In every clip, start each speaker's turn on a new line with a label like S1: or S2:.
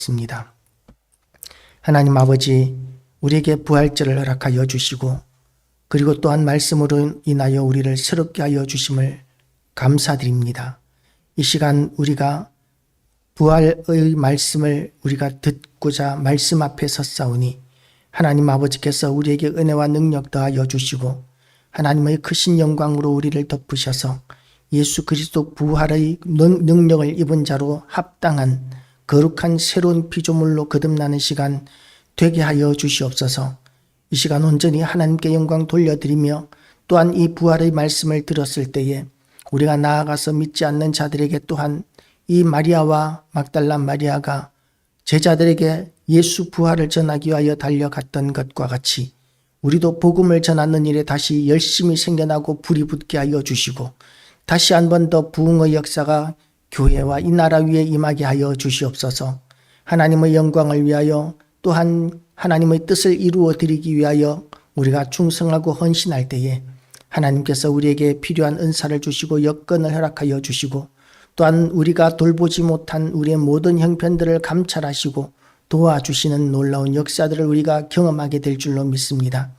S1: 있습니다. 하나님 아버지, 우리에게 부활절을 허락하여 주시고 그리고 또한 말씀으로 인하여 우리를 새롭게 하여 주심을 감사드립니다. 이 시간 우리가 부활의 말씀을 우리가 듣고자 말씀 앞에 섰사오니 하나님 아버지께서 우리에게 은혜와 능력 더하여 주시고 하나님의 크신 영광으로 우리를 덮으셔서 예수 그리스도 부활의 능력을 입은 자로 합당한 거룩한 새로운 피조물로 거듭나는 시간 되게 하여 주시옵소서. 이 시간 온전히 하나님께 영광 돌려드리며 또한 이 부활의 말씀을 들었을 때에 우리가 나아가서 믿지 않는 자들에게 또한 이 마리아와 막달라 마리아가 제자들에게 예수 부활을 전하기 위하여 달려갔던 것과 같이 우리도 복음을 전하는 일에 다시 열심히 생겨나고 불이 붙게 하여 주시고 다시 한 번 더 부흥의 역사가 교회와 이 나라 위에 임하게 하여 주시옵소서. 하나님의 영광을 위하여 또한 하나님의 뜻을 이루어 드리기 위하여 우리가 충성하고 헌신할 때에 하나님께서 우리에게 필요한 은사를 주시고 여건을 허락하여 주시고 또한 우리가 돌보지 못한 우리의 모든 형편들을 감찰하시고 도와주시는 놀라운 역사들을 우리가 경험하게 될 줄로 믿습니다.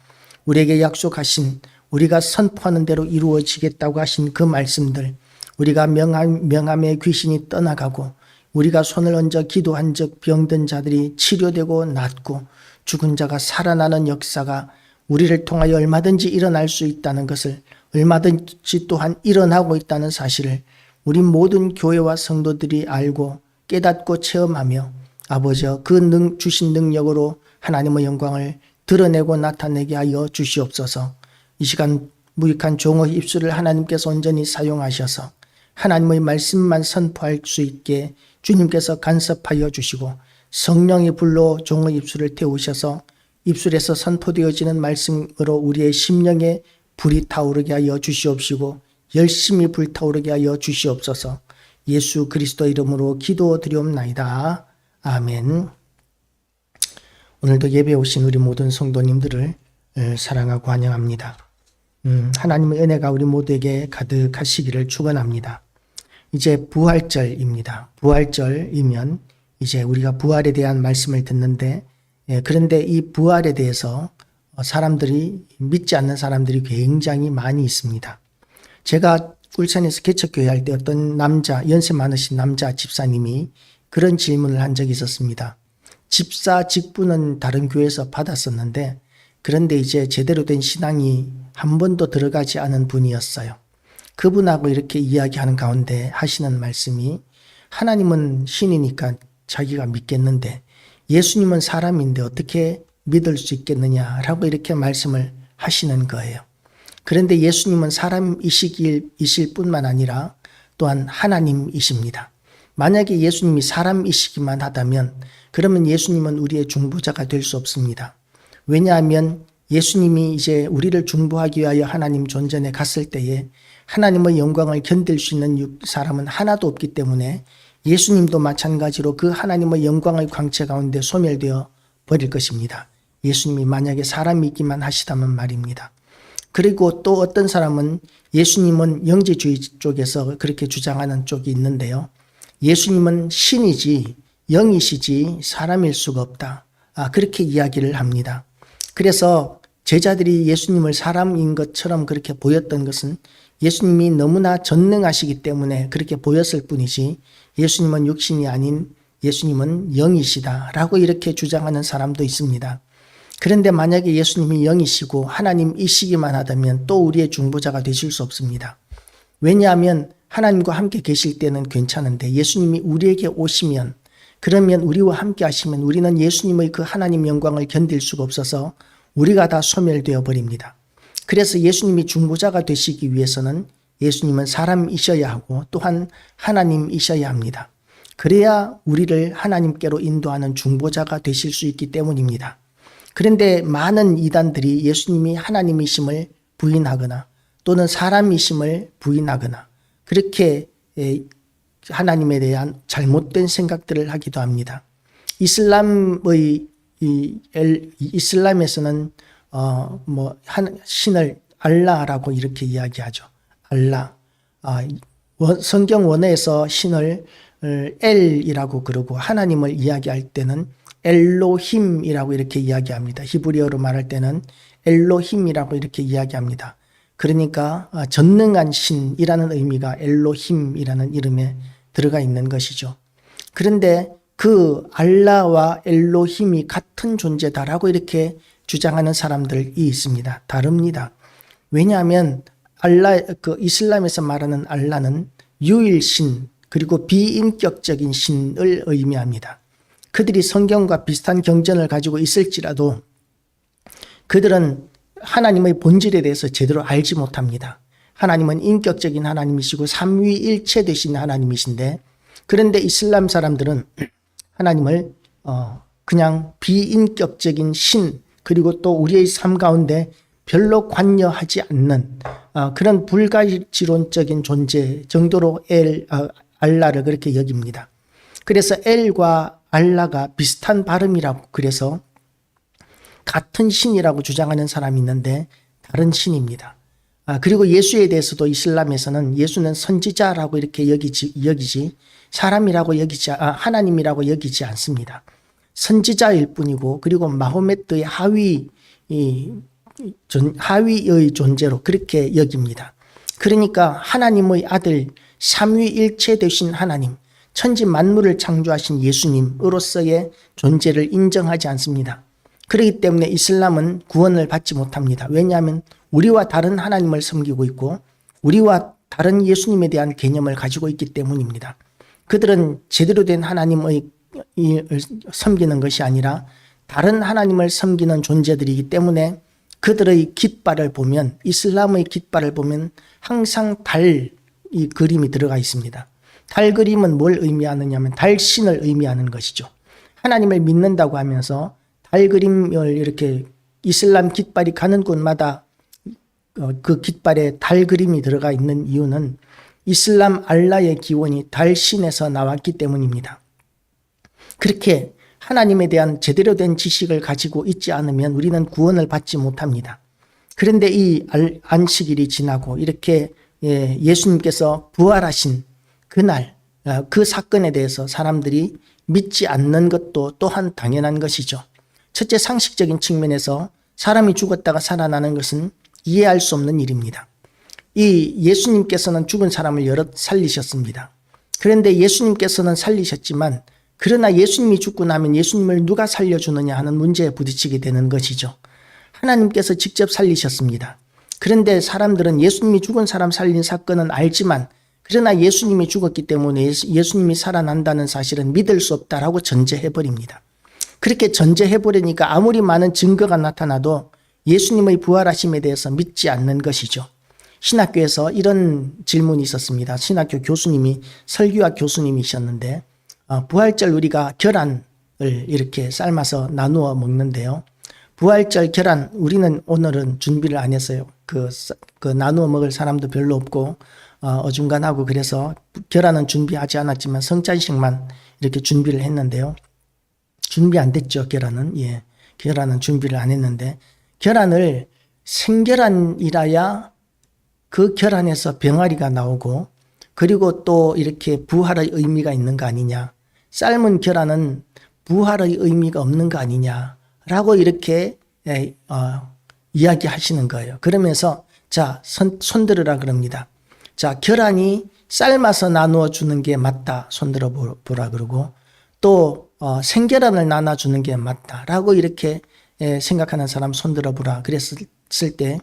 S1: 우리에게 약속하신 우리가 선포하는 대로 이루어지겠다고 하신 그 말씀들, 우리가 명함의 귀신이 떠나가고 우리가 손을 얹어 기도한 적 병든 자들이 치료되고 낫고 죽은 자가 살아나는 역사가 우리를 통하여 얼마든지 일어날 수 있다는 것을, 얼마든지 또한 일어나고 있다는 사실을 우리 모든 교회와 성도들이 알고 깨닫고 체험하며 아버지여 그 주신 능력으로 하나님의 영광을 드러내고 나타내게 하여 주시옵소서. 이 시간 무익한 종의 입술을 하나님께서 온전히 사용하셔서 하나님의 말씀만 선포할 수 있게 주님께서 간섭하여 주시고 성령의 불로 종의 입술을 태우셔서 입술에서 선포되어지는 말씀으로 우리의 심령에 불이 타오르게 하여 주시옵시고 열심히 불타오르게 하여 주시옵소서. 예수 그리스도 이름으로 기도드리옵나이다. 아멘. 오늘도 예배 오신 우리 모든 성도님들을 사랑하고 환영합니다. 하나님의 은혜가 우리 모두에게 가득하시기를 축원합니다. 이제 부활절입니다. 부활절이면 이제 우리가 부활에 대한 말씀을 듣는데 그런데 이 부활에 대해서 사람들이 믿지 않는 사람들이 굉장히 많이 있습니다. 제가 울산에서 개척교회 할 때 어떤 남자, 연세 많으신 남자 집사님이 그런 질문을 한 적이 있었습니다. 집사 직분은 다른 교회에서 받았었는데 그런데 이제 제대로 된 신앙이 한 번도 들어가지 않은 분이었어요. 그분하고 이렇게 이야기하는 가운데 하시는 말씀이 하나님은 신이니까 자기가 믿겠는데 예수님은 사람인데 어떻게 믿을 수 있겠느냐라고 이렇게 말씀을 하시는 거예요. 그런데 예수님은 사람이실 뿐만 아니라 또한 하나님이십니다. 만약에 예수님이 사람이시기만 하다면 그러면 예수님은 우리의 중보자가 될 수 없습니다. 왜냐하면 예수님이 이제 우리를 중보하기 위하여 하나님 존전에 갔을 때에 하나님의 영광을 견딜 수 있는 사람은 하나도 없기 때문에 예수님도 마찬가지로 그 하나님의 영광의 광채 가운데 소멸되어 버릴 것입니다. 예수님이 만약에 사람이기만 하시다면 말입니다. 그리고 또 어떤 사람은 예수님은 영지주의 쪽에서 그렇게 주장하는 쪽이 있는데요. 예수님은 신이지 영이시지 사람일 수가 없다. 그렇게 이야기를 합니다. 그래서 제자들이 예수님을 사람인 것처럼 그렇게 보였던 것은 예수님이 너무나 전능하시기 때문에 그렇게 보였을 뿐이지 예수님은 육신이 아닌 예수님은 영이시다라고 이렇게 주장하는 사람도 있습니다. 그런데 만약에 예수님이 영이시고 하나님이시기만 하다면 또 우리의 중보자가 되실 수 없습니다. 왜냐하면 하나님과 함께 계실 때는 괜찮은데 예수님이 우리에게 오시면 그러면 우리와 함께 하시면 우리는 예수님의 그 하나님 영광을 견딜 수가 없어서 우리가 다 소멸되어 버립니다. 그래서 예수님이 중보자가 되시기 위해서는 예수님은 사람이셔야 하고 또한 하나님이셔야 합니다. 그래야 우리를 하나님께로 인도하는 중보자가 되실 수 있기 때문입니다. 그런데 많은 이단들이 예수님이 하나님이심을 부인하거나 또는 사람이심을 부인하거나 그렇게 하나님에 대한 잘못된 생각들을 하기도 합니다. 이슬람에서는 신을 알라라고 이렇게 이야기하죠. 알라. 성경 원어에서 신을 엘이라고 그러고 하나님을 이야기할 때는 엘로힘이라고 이렇게 이야기합니다. 히브리어로 말할 때는 엘로힘이라고 이렇게 이야기합니다. 그러니까 전능한 신이라는 의미가 엘로힘이라는 이름에 들어가 있는 것이죠. 그런데 그 알라와 엘로힘이 같은 존재다라고 이렇게 주장하는 사람들이 있습니다. 다릅니다. 왜냐하면 이슬람에서 말하는 알라는 유일신 그리고 비인격적인 신을 의미합니다. 그들이 성경과 비슷한 경전을 가지고 있을지라도 그들은 하나님의 본질에 대해서 제대로 알지 못합니다. 하나님은 인격적인 하나님이시고 삼위일체 되신 하나님이신데, 그런데 이슬람 사람들은 하나님을 그냥 비인격적인 신 그리고 또 우리의 삶 가운데 별로 관여하지 않는 그런 불가지론적인 존재 정도로 알라를 그렇게 여깁니다. 그래서 엘과 알라가 비슷한 발음이라고, 그래서 같은 신이라고 주장하는 사람이 있는데 다른 신입니다. 그리고 예수에 대해서도 이슬람에서는 예수는 선지자라고 이렇게 여기지 사람이라고 하나님이라고 여기지 않습니다. 선지자일 뿐이고, 그리고 마호메트의 하위의 존재로 그렇게 여깁니다. 그러니까 하나님의 아들, 삼위일체 되신 하나님, 천지 만물을 창조하신 예수님으로서의 존재를 인정하지 않습니다. 그렇기 때문에 이슬람은 구원을 받지 못합니다. 왜냐하면 우리와 다른 하나님을 섬기고 있고 우리와 다른 예수님에 대한 개념을 가지고 있기 때문입니다. 그들은 제대로 된 하나님을 섬기는 것이 아니라 다른 하나님을 섬기는 존재들이기 때문에 그들의 깃발을 보면, 이슬람의 깃발을 보면 항상 달 이 그림이 들어가 있습니다. 달 그림은 뭘 의미하느냐 하면 달신을 의미하는 것이죠. 하나님을 믿는다고 하면서 달 그림을 이렇게 이슬람 깃발이 가는 곳마다 그 깃발에 달 그림이 들어가 있는 이유는 이슬람 알라의 기원이 달신에서 나왔기 때문입니다. 그렇게 하나님에 대한 제대로 된 지식을 가지고 있지 않으면 우리는 구원을 받지 못합니다. 그런데 이 안식일이 지나고 이렇게 예수님께서 부활하신 그날, 그 사건에 대해서 사람들이 믿지 않는 것도 또한 당연한 것이죠. 첫째, 상식적인 측면에서 사람이 죽었다가 살아나는 것은 이해할 수 없는 일입니다. 이 예수님께서는 죽은 사람을 여럿 살리셨습니다. 그런데 예수님께서는 살리셨지만, 그러나 예수님이 죽고 나면 예수님을 누가 살려주느냐 하는 문제에 부딪히게 되는 것이죠. 하나님께서 직접 살리셨습니다. 그런데 사람들은 예수님이 죽은 사람 살린 사건은 알지만, 그러나 예수님이 죽었기 때문에 예수님이 살아난다는 사실은 믿을 수 없다라고 전제해버립니다. 그렇게 전제해버리니까 아무리 많은 증거가 나타나도 예수님의 부활하심에 대해서 믿지 않는 것이죠. 신학교에서 이런 질문이 있었습니다. 신학교 교수님이, 설교학 교수님이셨는데, 부활절 우리가 계란을 이렇게 삶아서 나누어 먹는데요. 부활절 계란, 우리는 오늘은 준비를 안 했어요. 그 나누어 먹을 사람도 별로 없고 어중간하고, 그래서 계란은 준비하지 않았지만 성찬식만 이렇게 준비를 했는데요. 준비 안 됐죠, 계란은. 계란은 준비를 안 했는데, 계란을 생계란이라야 그 계란에서 병아리가 나오고, 그리고 또 이렇게 부활의 의미가 있는 거 아니냐, 삶은 계란은 부활의 의미가 없는 거 아니냐라고 이렇게 이야기하시는 거예요. 그러면서 자, 손들으라 그럽니다. 자, 계란이 삶아서 나누어 주는 게 맞다, 손들어 보라 그러고, 또 생계란을 나눠주는 게 맞다라고 이렇게 생각하는 사람 손들어 보라 그랬을 때,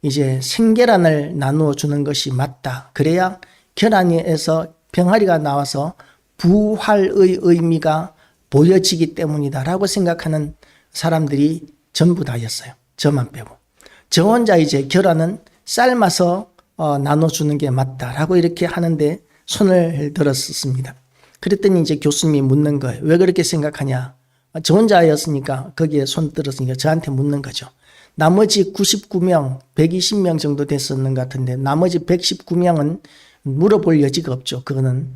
S1: 이제 생계란을 나누어 주는 것이 맞다, 그래야 계란에서 병아리가 나와서 부활의 의미가 보여지기 때문이다라고 생각하는 사람들이 전부 다였어요. 저만 빼고. 저 혼자 이제 계란은 삶아서 나눠주는 게 맞다라고 이렇게 하는데 손을 들었습니다. 그랬더니 이제 교수님이 묻는 거예요. 왜 그렇게 생각하냐? 저 혼자였으니까, 거기에 손 들었으니까 저한테 묻는 거죠. 나머지 99명, 120명 정도 됐었는 것 같은데, 나머지 119명은 물어볼 여지가 없죠. 그거는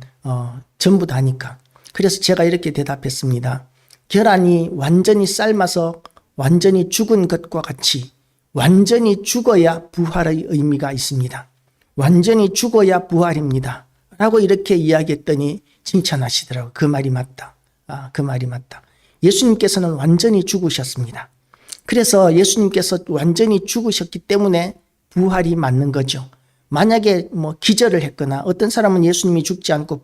S1: 전부 다니까. 그래서 제가 이렇게 대답했습니다. 계란이 완전히 삶아서 완전히 죽은 것과 같이 완전히 죽어야 부활의 의미가 있습니다. 완전히 죽어야 부활입니다. 라고 이렇게 이야기했더니 칭찬하시더라고요. 그 말이 맞다. 그 말이 맞다. 예수님께서는 완전히 죽으셨습니다. 그래서 예수님께서 완전히 죽으셨기 때문에 부활이 맞는 거죠. 만약에 기절을 했거나 어떤 사람은 예수님이 죽지 않고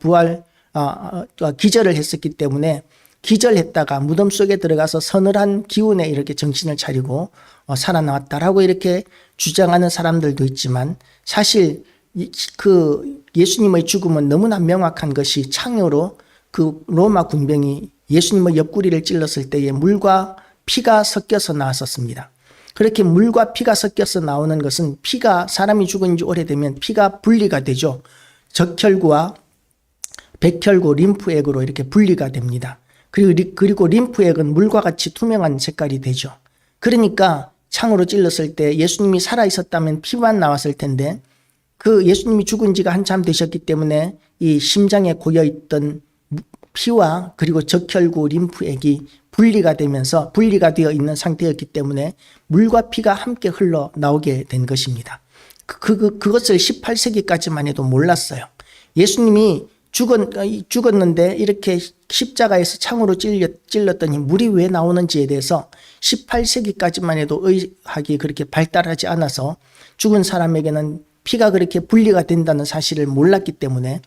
S1: 기절을 했었기 때문에 기절했다가 무덤 속에 들어가서 서늘한 기운에 이렇게 정신을 차리고 살아나왔다라고 이렇게 주장하는 사람들도 있지만 사실 그 예수님의 죽음은 너무나 명확한 것이 창으로 그 로마 군병이 예수님의 옆구리를 찔렀을 때에 물과 피가 섞여서 나왔었습니다. 그렇게 물과 피가 섞여서 나오는 것은 피가 사람이 죽은 지 오래되면 피가 분리가 되죠. 적혈구와 백혈구, 림프액으로 이렇게 분리가 됩니다. 그리고 림프액은 물과 같이 투명한 색깔이 되죠. 그러니까 창으로 찔렀을 때 예수님이 살아있었다면 피만 나왔을 텐데 그 예수님이 죽은 지가 한참 되셨기 때문에 이 심장에 고여있던 피와 그리고 적혈구, 림프액이 분리가 되어 있는 상태였기 때문에 물과 피가 함께 흘러나오게 된 것입니다. 그것을 18세기까지만 해도 몰랐어요. 예수님이 죽었는데 이렇게 십자가에서 창으로 찔렀더니 물이 왜 나오는지에 대해서 18세기까지만 해도 의학이 그렇게 발달하지 않아서 죽은 사람에게는 피가 그렇게 분리가 된다는 사실을 몰랐기 때문에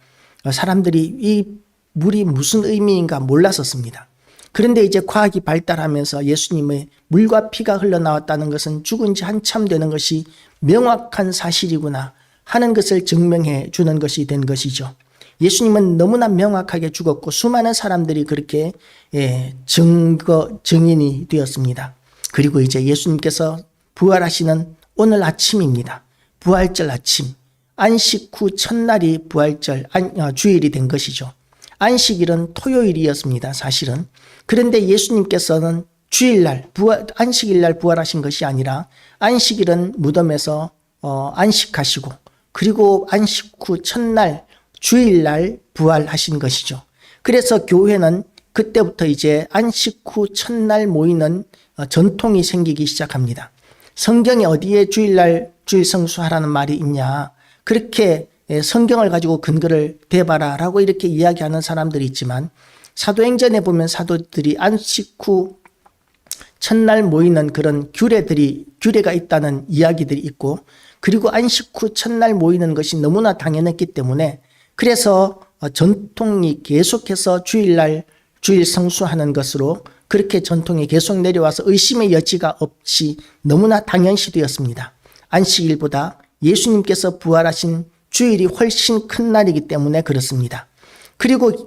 S1: 사람들이 이 물이 무슨 의미인가 몰랐었습니다. 그런데 이제 과학이 발달하면서 예수님의 물과 피가 흘러나왔다는 것은 죽은 지 한참 되는 것이 명확한 사실이구나 하는 것을 증명해 주는 것이 된 것이죠. 예수님은 너무나 명확하게 죽었고 수많은 사람들이 그렇게 증인이 되었습니다. 그리고 이제 예수님께서 부활하시는 오늘 아침입니다. 부활절 아침, 안식 후 첫날이 주일이 된 것이죠. 안식일은 토요일이었습니다. 사실은. 그런데 예수님께서는 주일날, 안식일날 부활하신 것이 아니라 안식일은 무덤에서 안식하시고 그리고 안식 후 첫날 주일날 부활하신 것이죠. 그래서 교회는 그때부터 이제 안식 후 첫날 모이는 전통이 생기기 시작합니다. 성경에 어디에 주일날 주일 성수하라는 말이 있냐. 그렇게 성경을 가지고 근거를 대봐라 라고 이렇게 이야기하는 사람들이 있지만 사도행전에 보면 사도들이 안식 후 첫날 모이는 그런 규례가 있다는 이야기들이 있고 그리고 안식 후 첫날 모이는 것이 너무나 당연했기 때문에 그래서 전통이 계속해서 주일날 주일 성수하는 것으로 그렇게 전통이 계속 내려와서 의심의 여지가 없이 너무나 당연시되었습니다. 안식일보다 예수님께서 부활하신 주일이 훨씬 큰 날이기 때문에 그렇습니다.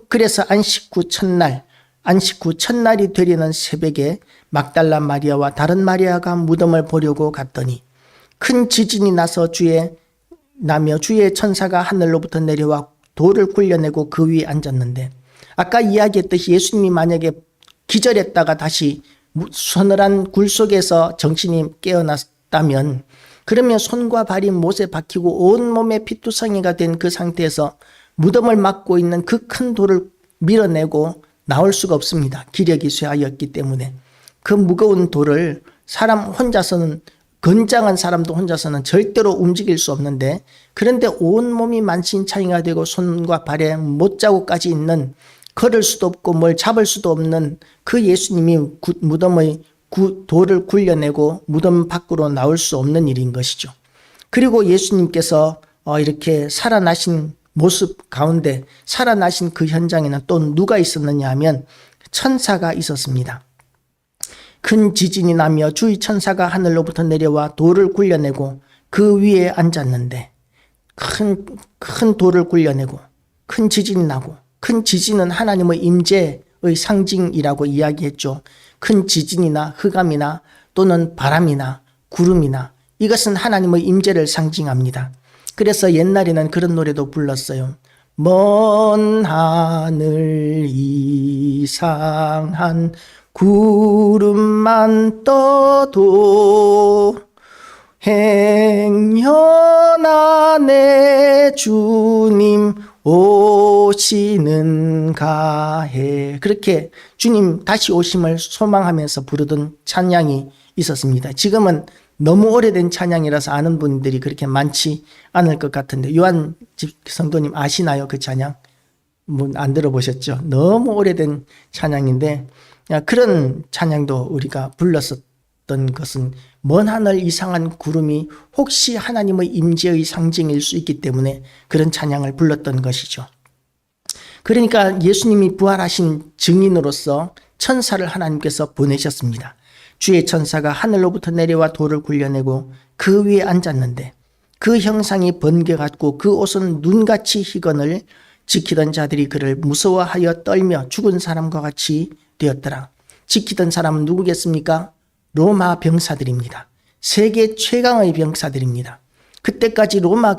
S1: 그래서 안식 후 첫날이 되려는 새벽에 막달라 마리아와 다른 마리아가 무덤을 보려고 갔더니 큰 지진이 나서 주의 천사가 하늘로부터 내려와 돌을 굴려내고 그 위에 앉았는데 아까 이야기했듯이 예수님이 만약에 기절했다가 다시 서늘한 굴 속에서 정신이 깨어났다면 그러면 손과 발이 못에 박히고 온몸에 피투성이가 된 그 상태에서 무덤을 막고 있는 그 큰 돌을 밀어내고 나올 수가 없습니다. 기력이 쇠하였기 때문에. 그 무거운 돌을 건장한 사람도 혼자서는 절대로 움직일 수 없는데 그런데 온몸이 만신창이가 되고 손과 발에 못자국까지 있는 걸을 수도 없고 뭘 잡을 수도 없는 그 예수님이 무덤의 돌을 굴려내고 무덤 밖으로 나올 수 없는 일인 것이죠. 그리고 예수님께서 이렇게 살아나신 모습 가운데 살아나신 그 현장에는 또 누가 있었느냐 하면 천사가 있었습니다. 큰 지진이 나며 주의 천사가 하늘로부터 내려와 돌을 굴려내고 그 위에 앉았는데 큰 돌을 굴려내고 큰 지진이 나고 큰 지진은 하나님의 임재의 상징이라고 이야기했죠. 큰 지진이나 흑암이나 또는 바람이나 구름이나 이것은 하나님의 임재를 상징합니다. 그래서 옛날에는 그런 노래도 불렀어요. 먼 하늘 이상한 구름만 떠도 행여 안에 주님 오시는가 해. 그렇게 주님 다시 오심을 소망하면서 부르던 찬양이 있었습니다. 지금은 너무 오래된 찬양이라서 아는 분들이 그렇게 많지 않을 것 같은데 요한 성도님 아시나요? 그 찬양? 안 들어보셨죠? 너무 오래된 찬양인데 그런 찬양도 우리가 불렀었던 것은 먼 하늘 이상한 구름이 혹시 하나님의 임재의 상징일 수 있기 때문에 그런 찬양을 불렀던 것이죠. 그러니까 예수님이 부활하신 증인으로서 천사를 하나님께서 보내셨습니다. 주의 천사가 하늘로부터 내려와 돌을 굴려내고 그 위에 앉았는데 그 형상이 번개 같고 그 옷은 눈같이 희건을 지키던 자들이 그를 무서워하여 떨며 죽은 사람과 같이 되었더라. 지키던 사람은 누구겠습니까? 로마 병사들입니다. 세계 최강의 병사들입니다. 그때까지 로마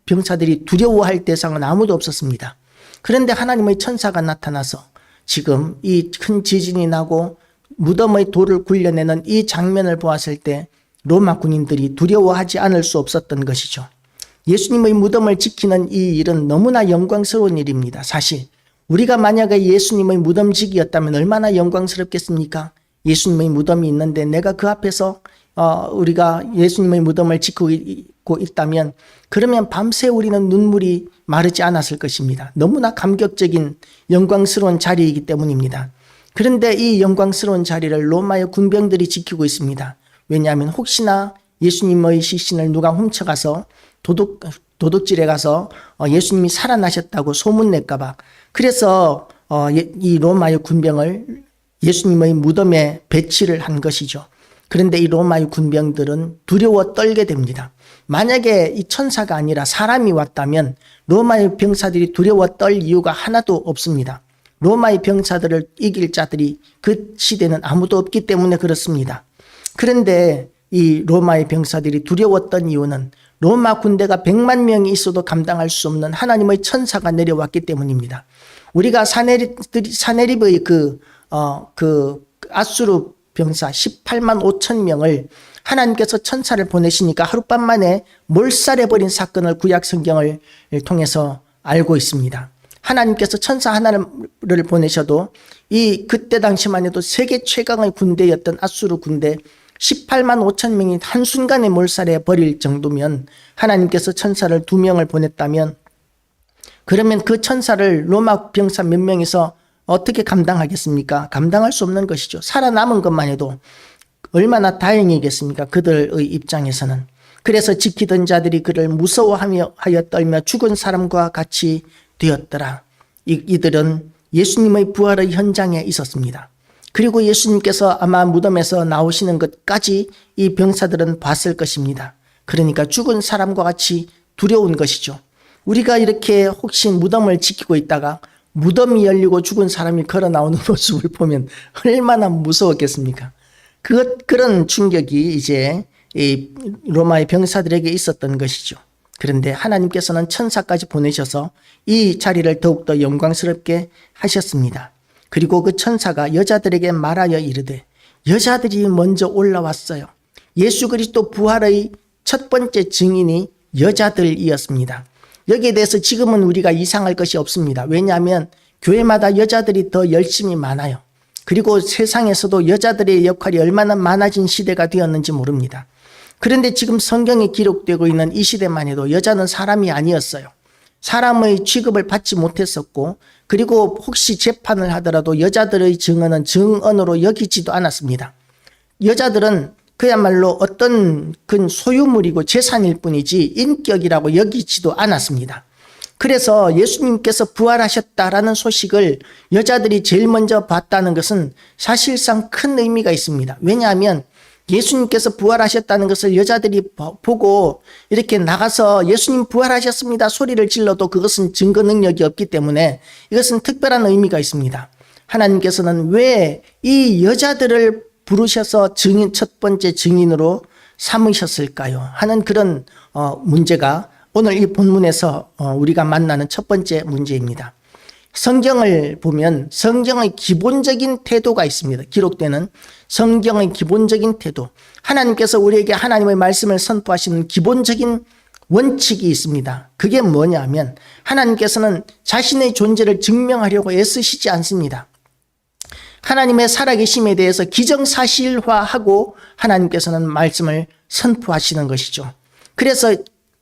S1: 병사들이 두려워할 대상은 아무도 없었습니다. 그런데 하나님의 천사가 나타나서 지금 이 큰 지진이 나고 무덤의 돌을 굴려내는 이 장면을 보았을 때 로마 군인들이 두려워하지 않을 수 없었던 것이죠. 예수님의 무덤을 지키는 이 일은 너무나 영광스러운 일입니다. 사실 우리가 만약에 예수님의 무덤지기였다면 얼마나 영광스럽겠습니까? 예수님의 무덤이 있는데 내가 그 앞에서 우리가 예수님의 무덤을 지키고 있다면 그러면 밤새 우리는 눈물이 마르지 않았을 것입니다. 너무나 감격적인 영광스러운 자리이기 때문입니다. 그런데 이 영광스러운 자리를 로마의 군병들이 지키고 있습니다. 왜냐하면 혹시나 예수님의 시신을 누가 훔쳐가서 도둑질에 가서 예수님이 살아나셨다고 소문낼까 봐. 그래서 이 로마의 군병을 예수님의 무덤에 배치를 한 것이죠. 그런데 이 로마의 군병들은 두려워 떨게 됩니다. 만약에 이 천사가 아니라 사람이 왔다면 로마의 병사들이 두려워 떨 이유가 하나도 없습니다. 로마의 병사들을 이길 자들이 그 시대는 아무도 없기 때문에 그렇습니다. 그런데 이 로마의 병사들이 두려웠던 이유는 로마 군대가 100만 명이 있어도 감당할 수 없는 하나님의 천사가 내려왔기 때문입니다. 우리가 사네립의 그 아수르 병사 18만 5천 명을 하나님께서 천사를 보내시니까 하룻밤 만에 몰살해버린 사건을 구약 성경을 통해서 알고 있습니다. 하나님께서 천사 하나를 보내셔도 그때 당시만 해도 세계 최강의 군대였던 아수르 군대 18만 5천 명이 한순간에 몰살해 버릴 정도면 하나님께서 천사를 2명을 보냈다면 그러면 그 천사를 로마 병사 몇 명이서 어떻게 감당하겠습니까? 감당할 수 없는 것이죠. 살아남은 것만 해도 얼마나 다행이겠습니까? 그들의 입장에서는. 그래서 지키던 자들이 그를 무서워하여 떨며 죽은 사람과 같이 되었더라. 이들은 예수님의 부활의 현장에 있었습니다. 그리고 예수님께서 아마 무덤에서 나오시는 것까지 이 병사들은 봤을 것입니다. 그러니까 죽은 사람과 같이 두려운 것이죠. 우리가 이렇게 혹시 무덤을 지키고 있다가 무덤이 열리고 죽은 사람이 걸어 나오는 모습을 보면 얼마나 무서웠겠습니까? 그런 충격이 이제 이 로마의 병사들에게 있었던 것이죠. 그런데 하나님께서는 천사까지 보내셔서 이 자리를 더욱더 영광스럽게 하셨습니다. 그리고 그 천사가 여자들에게 말하여 이르되 여자들이 먼저 올라왔어요. 예수 그리스도 부활의 첫 번째 증인이 여자들이었습니다. 여기에 대해서 지금은 우리가 이상할 것이 없습니다. 왜냐하면 교회마다 여자들이 더 열심히 많아요. 그리고 세상에서도 여자들의 역할이 얼마나 많아진 시대가 되었는지 모릅니다. 그런데 지금 성경에 기록되고 있는 이 시대만 해도 여자는 사람이 아니었어요. 사람의 취급을 받지 못했었고 그리고 혹시 재판을 하더라도 여자들의 증언은 증언으로 여기지도 않았습니다. 여자들은 그야말로 어떤 그 소유물이고 재산일 뿐이지 인격이라고 여기지도 않았습니다. 그래서 예수님께서 부활하셨다라는 소식을 여자들이 제일 먼저 봤다는 것은 사실상 큰 의미가 있습니다. 왜냐하면 예수님께서 부활하셨다는 것을 여자들이 보고 이렇게 나가서 예수님 부활하셨습니다 소리를 질러도 그것은 증거 능력이 없기 때문에 이것은 특별한 의미가 있습니다. 하나님께서는 왜 이 여자들을 부르셔서 첫 번째 증인으로 삼으셨을까요? 하는 그런 문제가 오늘 이 본문에서 우리가 만나는 첫 번째 문제입니다. 성경을 보면 성경의 기본적인 태도가 있습니다. 기록되는 성경의 기본적인 태도. 하나님께서 우리에게 하나님의 말씀을 선포하시는 기본적인 원칙이 있습니다. 그게 뭐냐면 하나님께서는 자신의 존재를 증명하려고 애쓰시지 않습니다. 하나님의 살아계심에 대해서 기정사실화하고 하나님께서는 말씀을 선포하시는 것이죠. 그래서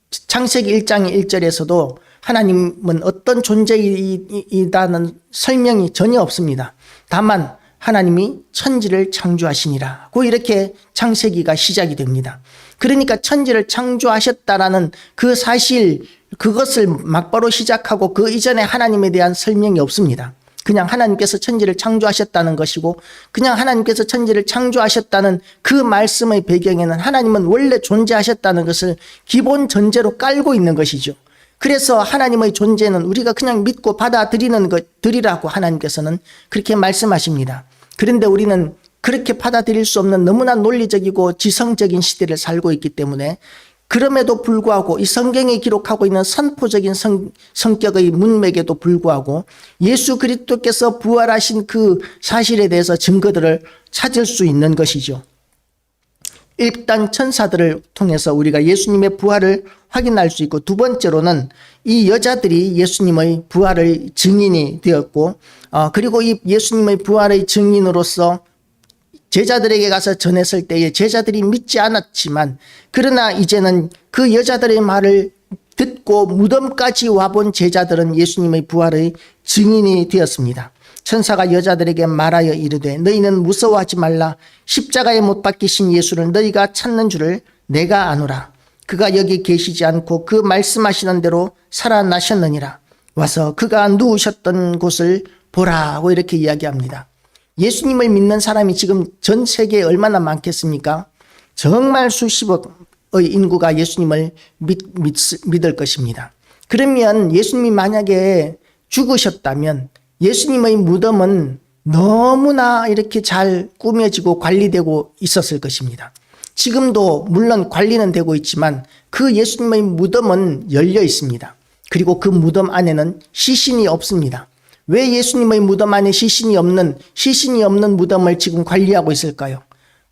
S1: 창세기 1장 1절에서도 하나님은 어떤 존재이다는 설명이 전혀 없습니다. 다만 하나님이 천지를 창조하시니라. 이렇게 창세기가 시작이 됩니다. 그러니까 천지를 창조하셨다라는 그 사실, 그것을 막바로 시작하고 그 이전에 하나님에 대한 설명이 없습니다. 그냥 하나님께서 천지를 창조하셨다는 것이고, 그냥 하나님께서 천지를 창조하셨다는 그 말씀의 배경에는 하나님은 원래 존재하셨다는 것을 기본 전제로 깔고 있는 것이죠. 그래서 하나님의 존재는 우리가 그냥 믿고 받아들이는 것들이라고 하나님께서는 그렇게 말씀하십니다. 그런데 우리는 그렇게 받아들일 수 없는 너무나 논리적이고 지성적인 시대를 살고 있기 때문에, 그럼에도 불구하고 이 성경에 기록하고 있는 선포적인 성격의 문맥에도 불구하고 예수 그리스도께서 부활하신 그 사실에 대해서 증거들을 찾을 수 있는 것이죠. 일단 천사들을 통해서 우리가 예수님의 부활을 확인할 수 있고, 두 번째로는 이 여자들이 예수님의 부활의 증인이 되었고, 그리고 이 예수님의 부활의 증인으로서 제자들에게 가서 전했을 때에 제자들이 믿지 않았지만, 그러나 이제는 그 여자들의 말을 듣고 무덤까지 와본 제자들은 예수님의 부활의 증인이 되었습니다. 천사가 여자들에게 말하여 이르되 너희는 무서워하지 말라. 십자가에 못 박히신 예수를 너희가 찾는 줄을 내가 아노라. 그가 여기 계시지 않고 그 말씀하시는 대로 살아나셨느니라. 와서 그가 누우셨던 곳을 보라고 이렇게 이야기합니다. 예수님을 믿는 사람이 지금 전 세계에 얼마나 많겠습니까? 정말 수십억의 인구가 예수님을 믿을 것입니다. 그러면 예수님이 만약에 죽으셨다면 예수님의 무덤은 너무나 이렇게 잘 꾸며지고 관리되고 있었을 것입니다. 지금도 물론 관리는 되고 있지만 그 예수님의 무덤은 열려 있습니다. 그리고 그 무덤 안에는 시신이 없습니다. 왜 예수님의 무덤 안에 시신이 없는 무덤을 지금 관리하고 있을까요?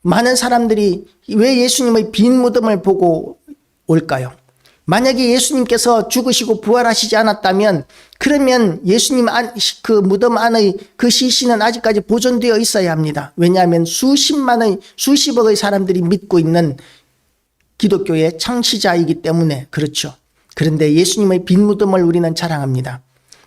S1: 많은 사람들이 왜 예수님의 빈 무덤을 보고 올까요? 만약에 예수님께서 죽으시고 부활하시지 않았다면, 그러면 예수님 그 무덤 안의 그 시신은 아직까지 보존되어 있어야 합니다. 왜냐하면 수십억의 사람들이 믿고 있는 기독교의 창시자이기 때문에 그렇죠. 그런데 예수님의 빈 무덤을 우리는 자랑합니다.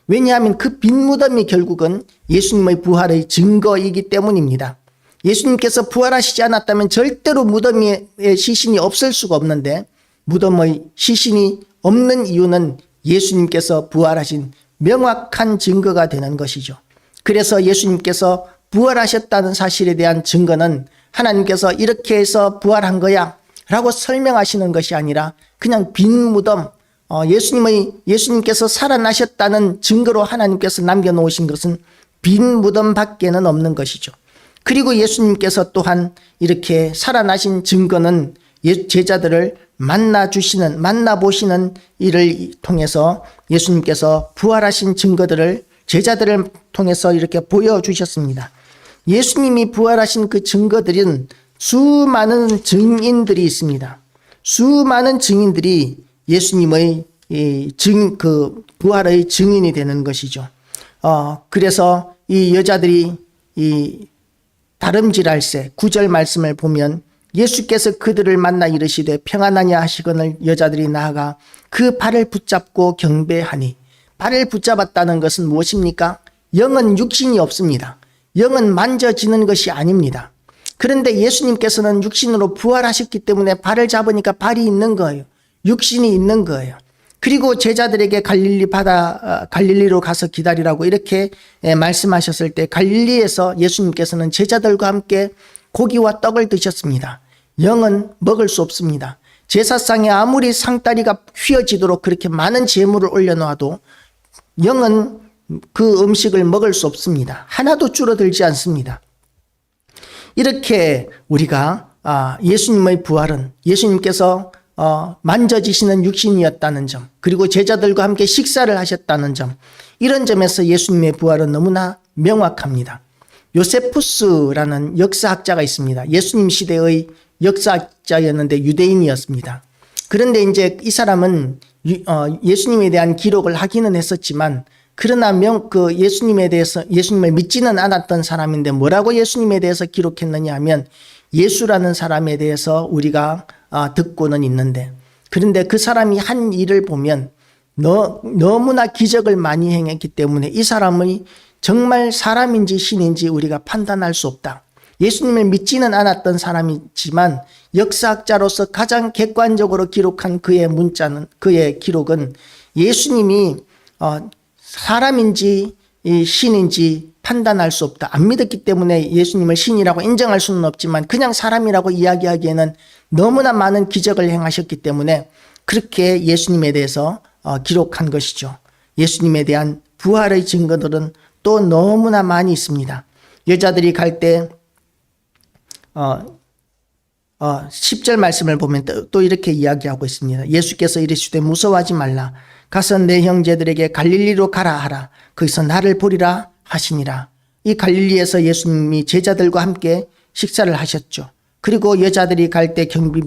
S1: 왜냐하면 그 빈 무덤이 결국은 예수님의 부활의 증거이기 때문입니다. 예수님께서 부활하시지 않았다면 절대로 무덤에 시신이 없을 수가 없는데, 무덤의 시신이 없는 이유는 예수님께서 부활하신 명확한 증거가 되는 것이죠. 그래서 예수님께서 부활하셨다는 사실에 대한 증거는 하나님께서 이렇게 해서 부활한 거야 라고 설명하시는 것이 아니라 그냥 빈 무덤, 예수님께서 살아나셨다는 증거로 하나님께서 남겨놓으신 것은 빈 무덤밖에는 없는 것이죠. 그리고 예수님께서 또한 이렇게 살아나신 증거는 제자들을 만나보시는 일을 통해서 예수님께서 부활하신 증거들을 제자들을 통해서 이렇게 보여주셨습니다. 예수님이 부활하신 그 증거들은 수많은 증인들이 있습니다. 수많은 증인들이 예수님의 그 부활의 증인이 되는 것이죠. 그래서 이 여자들이 이 다름질할새 9절 말씀을 보면 예수께서 그들을 만나 이르시되 평안하냐 하시거늘 여자들이 나아가 그 발을 붙잡고 경배하니. 발을 붙잡았다는 것은 무엇입니까? 영은 육신이 없습니다. 영은 만져지는 것이 아닙니다. 그런데 예수님께서는 육신으로 부활하셨기 때문에 발을 잡으니까 발이 있는 거예요. 육신이 있는 거예요. 그리고 제자들에게 갈릴리로 가서 기다리라고 이렇게 말씀하셨을 때 갈릴리에서 예수님께서는 제자들과 함께 고기와 떡을 드셨습니다. 영은 먹을 수 없습니다. 제사상에 아무리 상다리가 휘어지도록 그렇게 많은 제물을 올려놓아도 영은 그 음식을 먹을 수 없습니다. 하나도 줄어들지 않습니다. 이렇게 우리가 예수님의 부활은 예수님께서 만져지시는 육신이었다는 점, 그리고 제자들과 함께 식사를 하셨다는 점, 이런 점에서 예수님의 부활은 너무나 명확합니다. 요세푸스라는 역사학자가 있습니다. 예수님 시대의 역사학자였는데 유대인이었습니다. 그런데 이제 이 사람은 예수님에 대한 기록을 하기는 했었지만, 그러나 예수님을 믿지는 않았던 사람인데 뭐라고 예수님에 대해서 기록했느냐 하면 예수라는 사람에 대해서 우리가 듣고는 있는데, 그런데 그 사람이 한 일을 보면 너무나 기적을 많이 행했기 때문에 이 사람이 정말 사람인지 신인지 우리가 판단할 수 없다. 예수님을 믿지는 않았던 사람이지만 역사학자로서 가장 객관적으로 기록한 그의 기록은 예수님이 사람인지 신인지 판단할 수 없다. 안 믿었기 때문에 예수님을 신이라고 인정할 수는 없지만 그냥 사람이라고 이야기하기에는 너무나 많은 기적을 행하셨기 때문에 그렇게 예수님에 대해서 기록한 것이죠. 예수님에 대한 부활의 증거들은 또 너무나 많이 있습니다. 여자들이 갈 때 10절 말씀을 보면 또 이렇게 이야기하고 있습니다. 예수께서 이르시되 무서워하지 말라. 가서 내 형제들에게 갈릴리로 가라 하라. 거기서 나를 보리라 하시니라. 이 갈릴리에서 예수님이 제자들과 함께 식사를 하셨죠. 그리고 여자들이 갈 때 경비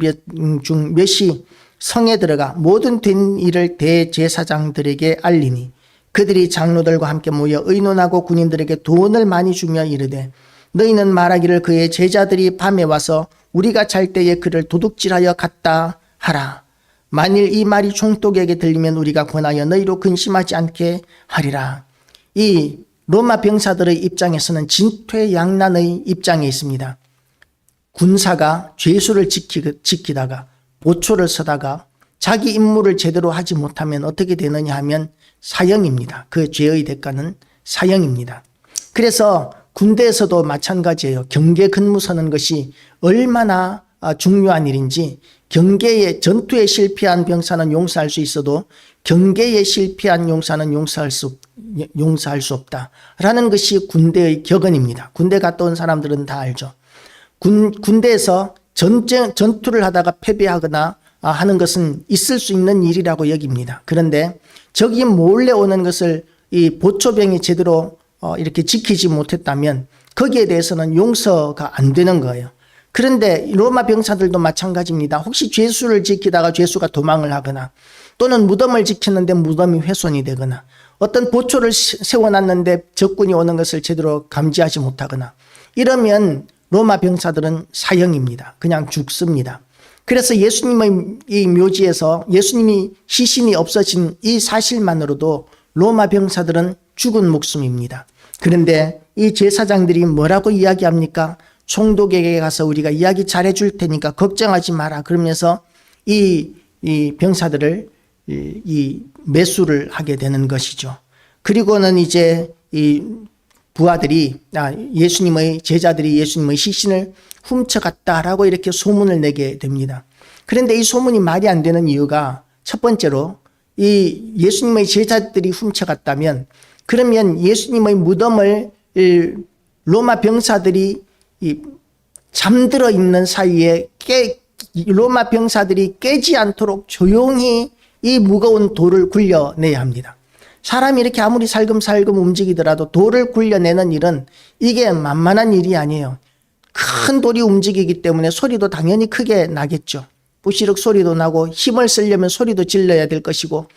S1: 중 몇이 성에 들어가 모든 된 일을 대제사장들에게 알리니 그들이 장로들과 함께 모여 의논하고 군인들에게 돈을 많이 주며 이르되 너희는 말하기를 그의 제자들이 밤에 와서 우리가 잘 때에 그를 도둑질하여 갔다 하라. 만일 이 말이 총독에게 들리면 우리가 권하여 너희로 근심하지 않게 하리라. 이 로마 병사들의 입장에서는 진퇴양난의 입장에 있습니다. 군사가 죄수를 지키다가 보초를 서다가 자기 임무를 제대로 하지 못하면 어떻게 되느냐 하면 사형입니다. 그 죄의 대가는 사형입니다. 그래서 군대에서도 마찬가지예요. 경계 근무 서는 것이 얼마나 중요한 일인지 경계에 전투에 실패한 병사는 용서할 수 있어도 경계에 실패한 용사는 용서할 수 없다라는 것이 군대의 격언입니다. 군대 갔다 온 사람들은 다 알죠. 군대에서 전투를 하다가 패배하거나 하는 것은 있을 수 있는 일이라고 여깁니다. 그런데 적이 몰래 오는 것을 이 보초병이 제대로 이렇게 지키지 못했다면 거기에 대해서는 용서가 안 되는 거예요. 그런데 로마 병사들도 마찬가지입니다. 혹시 죄수를 지키다가 죄수가 도망을 하거나 또는 무덤을 지키는데 무덤이 훼손이 되거나 어떤 보초를 세워놨는데 적군이 오는 것을 제대로 감지하지 못하거나 이러면 로마 병사들은 사형입니다. 그냥 죽습니다. 그래서 예수님의 이 묘지에서 예수님이 시신이 없어진 이 사실만으로도 로마 병사들은 죽은 목숨입니다. 그런데 이 제사장들이 뭐라고 이야기합니까? 총독에게 가서 우리가 이야기 잘해줄 테니까 걱정하지 마라. 그러면서 이 병사들을 이 매수를 하게 되는 것이죠. 그리고는 이제 이 부하들이 예수님의 제자들이 예수님의 시신을 훔쳐갔다라고 이렇게 소문을 내게 됩니다. 그런데 이 소문이 말이 안 되는 이유가 첫 번째로 이 예수님의 제자들이 훔쳐갔다면 그러면 예수님의 무덤을 로마 병사들이 잠들어 있는 사이에 로마 병사들이 깨지 않도록 조용히 이 무거운 돌을 굴려내야 합니다. 사람이 이렇게 아무리 살금살금 움직이더라도 돌을 굴려내는 일은 이게 만만한 일이 아니에요. 큰 돌이 움직이기 때문에 소리도 당연히 크게 나겠죠. 부시럭 소리도 나고 힘을 쓰려면 소리도 질러야 될 것이고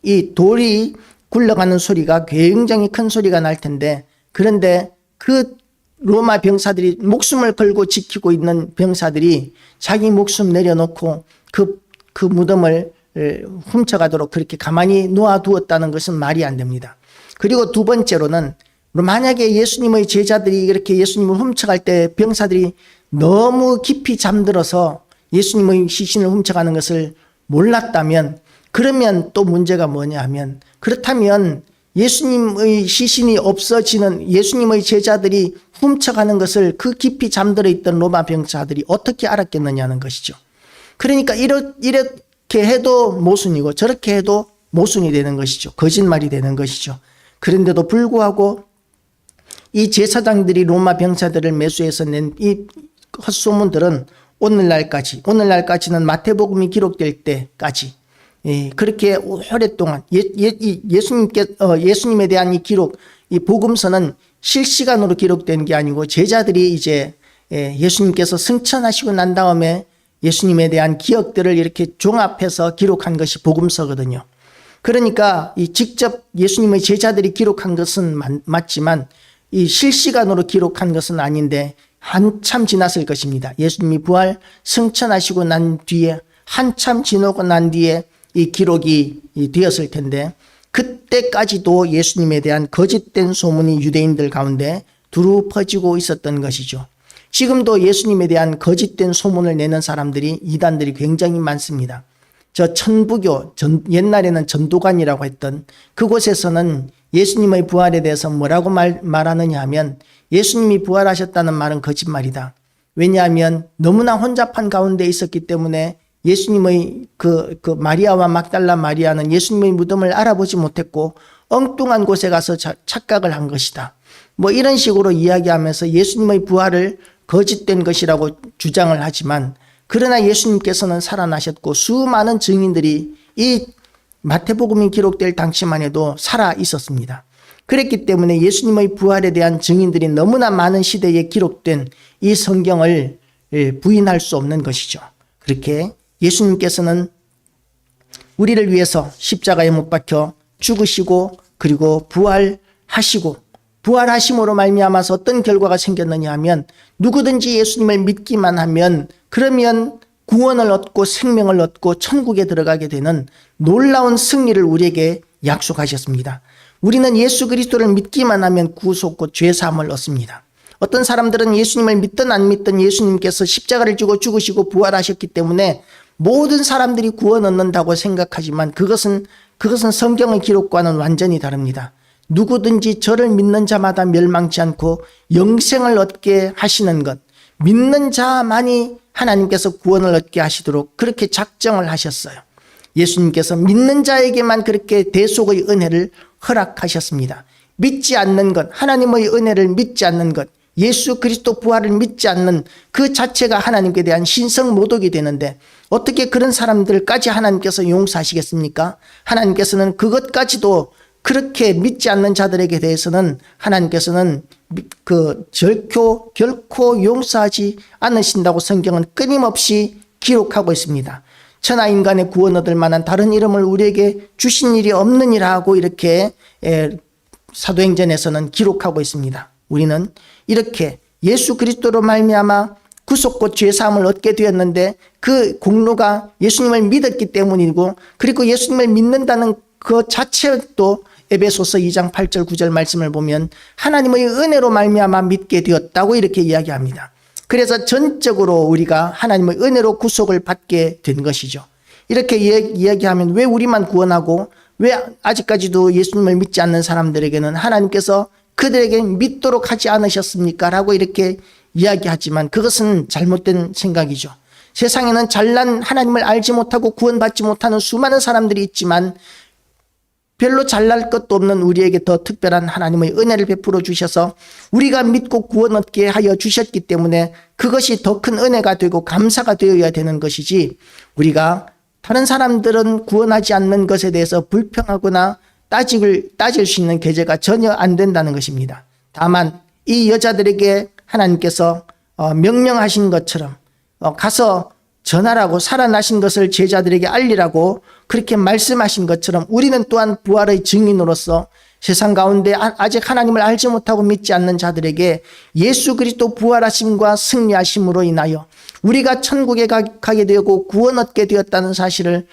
S1: 이 돌이 굴러가는 소리가 굉장히 큰 소리가 날 텐데 그런데 그 로마 병사들이 목숨을 걸고 지키고 있는 병사들이 자기 목숨 내려놓고 그 무덤을 훔쳐가도록 그렇게 가만히 놓아두었다는 것은 말이 안 됩니다. 그리고 두 번째로는 만약에 예수님의 제자들이 이렇게 예수님을 훔쳐갈 때 병사들이 너무 깊이 잠들어서 예수님의 시신을 훔쳐가는 것을 몰랐다면 그러면 또 문제가 뭐냐 하면 그렇다면 예수님의 시신이 없어지는 예수님의 제자들이 훔쳐가는 것을 그 깊이 잠들어 있던 로마 병사들이 어떻게 알았겠느냐는 것이죠. 그러니까 이렇게 해도 모순이고 저렇게 해도 모순이 되는 것이죠. 거짓말이 되는 것이죠. 그런데도 불구하고 이 제사장들이 로마 병사들을 매수해서 낸 이 헛소문들은 오늘날까지는 마태복음이 기록될 때까지 그렇게 오랫동안 예수님에 대한 이 기록, 이 복음서는 실시간으로 기록된 게 아니고 제자들이 이제 예수님께서 승천하시고 난 다음에 예수님에 대한 기억들을 이렇게 종합해서 기록한 것이 복음서거든요. 그러니까 이 직접 예수님의 제자들이 기록한 것은 맞지만 이 실시간으로 기록한 것은 아닌데 한참 지났을 것입니다. 예수님이 부활 승천하시고 난 뒤에 한참 지나고 난 뒤에 이 기록이 되었을 텐데 그때까지도 예수님에 대한 거짓된 소문이 유대인들 가운데 두루 퍼지고 있었던 것이죠. 지금도 예수님에 대한 거짓된 소문을 내는 사람들이 이단들이 굉장히 많습니다. 저 천부교, 옛날에는 전도관이라고 했던 그곳에서는 예수님의 부활에 대해서 뭐라고 말하느냐 하면 예수님이 부활하셨다는 말은 거짓말이다. 왜냐하면 너무나 혼잡한 가운데 있었기 때문에 예수님의 그 마리아와 막달라 마리아는 예수님의 무덤을 알아보지 못했고 엉뚱한 곳에 가서 착각을 한 것이다. 뭐 이런 식으로 이야기하면서 예수님의 부활을 거짓된 것이라고 주장을 하지만 그러나 예수님께서는 살아나셨고 수많은 증인들이 이 마태복음이 기록될 당시만 해도 살아 있었습니다. 그랬기 때문에 예수님의 부활에 대한 증인들이 너무나 많은 시대에 기록된 이 성경을 부인할 수 없는 것이죠. 그렇게 예수님께서는 우리를 위해서 십자가에 못 박혀 죽으시고 그리고 부활하심으로 말미암아서 어떤 결과가 생겼느냐 하면 누구든지 예수님을 믿기만 하면 그러면 구원을 얻고 생명을 얻고 천국에 들어가게 되는 놀라운 승리를 우리에게 약속하셨습니다. 우리는 예수 그리스도를 믿기만 하면 구속과 죄사함을 얻습니다. 어떤 사람들은 예수님을 믿든 안 믿든 예수님께서 십자가를 지고 죽으시고 부활하셨기 때문에 모든 사람들이 구원 얻는다고 생각하지만 그것은 성경의 기록과는 완전히 다릅니다. 누구든지 저를 믿는 자마다 멸망치 않고 영생을 얻게 하시는 것, 믿는 자만이 하나님께서 구원을 얻게 하시도록 그렇게 작정을 하셨어요. 예수님께서 믿는 자에게만 그렇게 대속의 은혜를 허락하셨습니다. 믿지 않는 것, 하나님의 은혜를 믿지 않는 것, 예수 그리스도 부활을 믿지 않는 그 자체가 하나님께 대한 신성 모독이 되는데 어떻게 그런 사람들까지 하나님께서 용서하시겠습니까? 하나님께서는 그것까지도 그렇게 믿지 않는 자들에게 대해서는 하나님께서는 결코 용서하지 않으신다고 성경은 끊임없이 기록하고 있습니다. 천하 인간의 구원 얻을 만한 다른 이름을 우리에게 주신 일이 없느니라 하고 이렇게 사도행전에서는 기록하고 있습니다. 우리는 이렇게 예수 그리스도로 말미암아 구속과 죄사함을 얻게 되었는데 그 공로가 예수님을 믿었기 때문이고 그리고 예수님을 믿는다는 그 자체도 에베소서 2장 8절 9절 말씀을 보면 하나님의 은혜로 말미암아 믿게 되었다고 이렇게 이야기합니다. 그래서 전적으로 우리가 하나님의 은혜로 구속을 받게 된 것이죠. 이렇게 이야기하면 왜 우리만 구원하고 왜 아직까지도 예수님을 믿지 않는 사람들에게는 하나님께서 그들에게 믿도록 하지 않으셨습니까? 라고 이렇게 이야기하지만 그것은 잘못된 생각이죠. 세상에는 잘난 하나님을 알지 못하고 구원받지 못하는 수많은 사람들이 있지만 별로 잘날 것도 없는 우리에게 더 특별한 하나님의 은혜를 베풀어 주셔서 우리가 믿고 구원 얻게 하여 주셨기 때문에 그것이 더 큰 은혜가 되고 감사가 되어야 되는 것이지 우리가 다른 사람들은 구원하지 않는 것에 대해서 불평하거나 따질 수 있는 계제가 전혀 안 된다는 것입니다. 다만 이 여자들에게 하나님께서 명령하신 것처럼 가서 전하라고 살아나신 것을 제자들에게 알리라고 그렇게 말씀하신 것처럼 우리는 또한 부활의 증인으로서 세상 가운데 아직 하나님을 알지 못하고 믿지 않는 자들에게 예수 그리스도 부활하심과 승리하심으로 인하여 우리가 천국에 가게 되고 구원 얻게 되었다는 사실을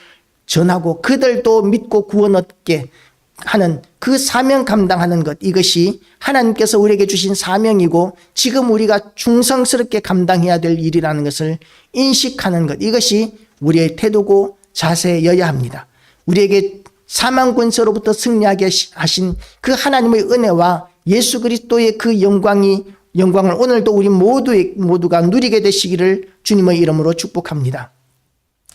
S1: 전하고 그들도 믿고 구원 얻게 하는 그 사명 감당하는 것, 이것이 하나님께서 우리에게 주신 사명이고 지금 우리가 충성스럽게 감당해야 될 일이라는 것을 인식하는 것, 이것이 우리의 태도고 자세여야 합니다. 우리에게 사망 권세로부터 승리하게 하신 그 하나님의 은혜와 예수 그리스도의 그 영광을 오늘도 우리 모두가 누리게 되시기를 주님의 이름으로 축복합니다.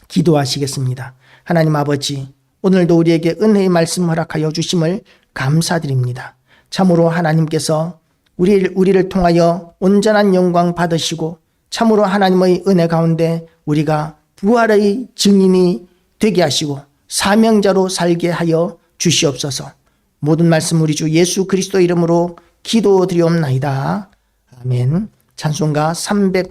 S1: 기도하시겠습니다. 하나님 아버지, 오늘도 우리에게 은혜의 말씀 허락하여 주심을 감사드립니다. 참으로 하나님께서 우리를 통하여 온전한 영광 받으시고 참으로 하나님의 은혜 가운데 우리가 부활의 증인이 되게 하시고 사명자로 살게 하여 주시옵소서. 모든 말씀 우리 주 예수 그리스도 이름으로 기도드리옵나이다. 아멘. 찬송가 300